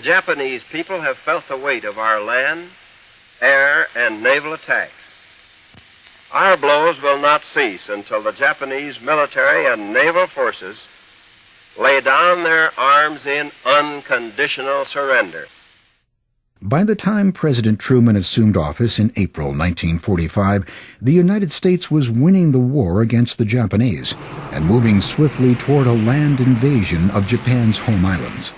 The Japanese people have felt the weight of our land, air, and naval attacks. Our blows will not cease until the Japanese military and naval forces lay down their arms in unconditional surrender. By the time President Truman assumed office in April 1945, the United States was winning the war against the Japanese and moving swiftly toward a land invasion of Japan's home islands.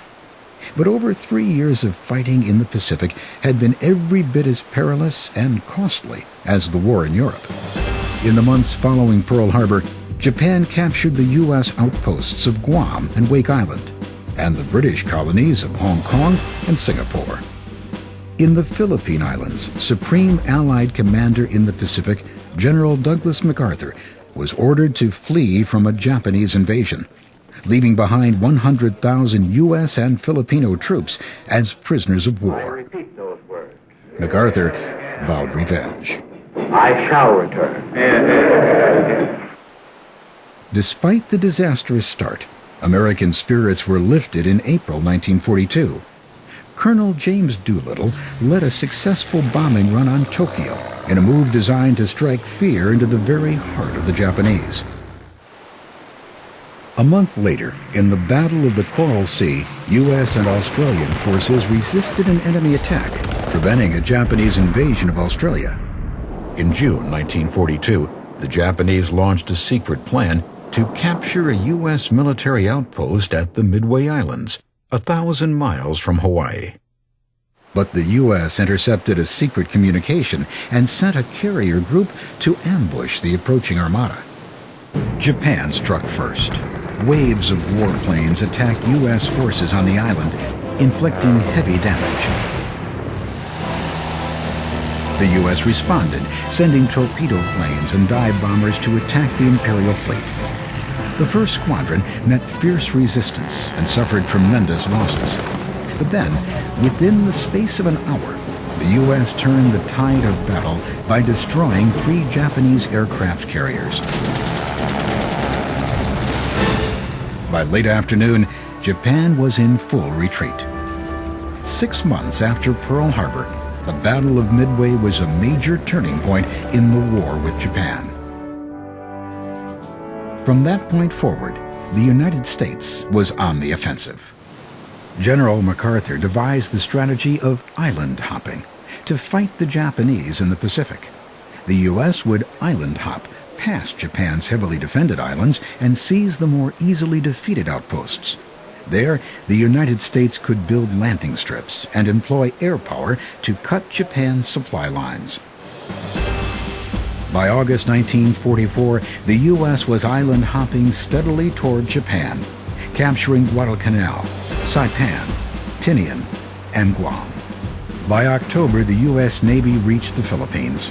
But over 3 years of fighting in the Pacific had been every bit as perilous and costly as the war in Europe. In the months following Pearl Harbor, Japan captured the U.S. outposts of Guam and Wake Island, and the British colonies of Hong Kong and Singapore. In the Philippine Islands, Supreme Allied Commander in the Pacific, General Douglas MacArthur, was ordered to flee from a Japanese invasion, leaving behind 100,000 U.S. and Filipino troops as prisoners of war. I repeat those words. MacArthur vowed revenge. I shall return. Despite the disastrous start, American spirits were lifted in April 1942. Colonel James Doolittle led a successful bombing run on Tokyo in a move designed to strike fear into the very heart of the Japanese. A month later, in the Battle of the Coral Sea, U.S. and Australian forces resisted an enemy attack, preventing a Japanese invasion of Australia. In June 1942, the Japanese launched a secret plan to capture a U.S. military outpost at the Midway Islands, 1,000 miles from Hawaii. But the U.S. intercepted a secret communication and sent a carrier group to ambush the approaching armada. Japan struck first. Waves of warplanes attacked U.S. forces on the island, inflicting heavy damage. The U.S. responded, sending torpedo planes and dive bombers to attack the Imperial fleet. The first squadron met fierce resistance and suffered tremendous losses. But then, within the space of an hour, the U.S. turned the tide of battle by destroying 3 Japanese aircraft carriers. By late afternoon, Japan was in full retreat. 6 months after Pearl Harbor, the Battle of Midway was a major turning point in the war with Japan. From that point forward, the United States was on the offensive. General MacArthur devised the strategy of island hopping to fight the Japanese in the Pacific. The U.S. would island hop past Japan's heavily defended islands and seize the more easily defeated outposts. There, the United States could build landing strips and employ air power to cut Japan's supply lines. By August 1944, the U.S. was island hopping steadily toward Japan, capturing Guadalcanal, Saipan, Tinian, and Guam. By October, the U.S. Navy reached the Philippines.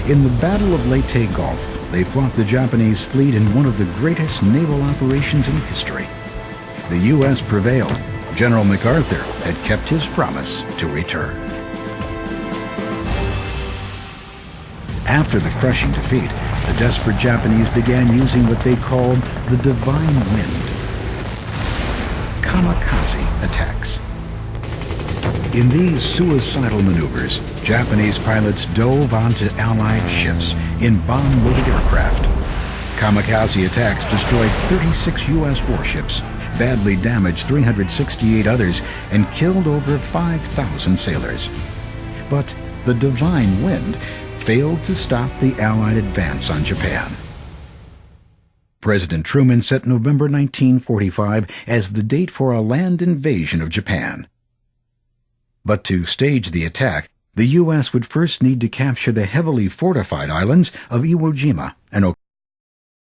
In the Battle of Leyte Gulf, they fought the Japanese fleet in one of the greatest naval operations in history. The U.S. prevailed. General MacArthur had kept his promise to return. After the crushing defeat, the desperate Japanese began using what they called the Divine Wind. Kamikaze attacks. In these suicidal maneuvers, Japanese pilots dove onto Allied ships in bomb-loaded aircraft. Kamikaze attacks destroyed 36 U.S. warships, badly damaged 368 others, and killed over 5,000 sailors. But the Divine Wind failed to stop the Allied advance on Japan. President Truman set November 1945 as the date for a land invasion of Japan. But to stage the attack, the U.S. would first need to capture the heavily fortified islands of Iwo Jima and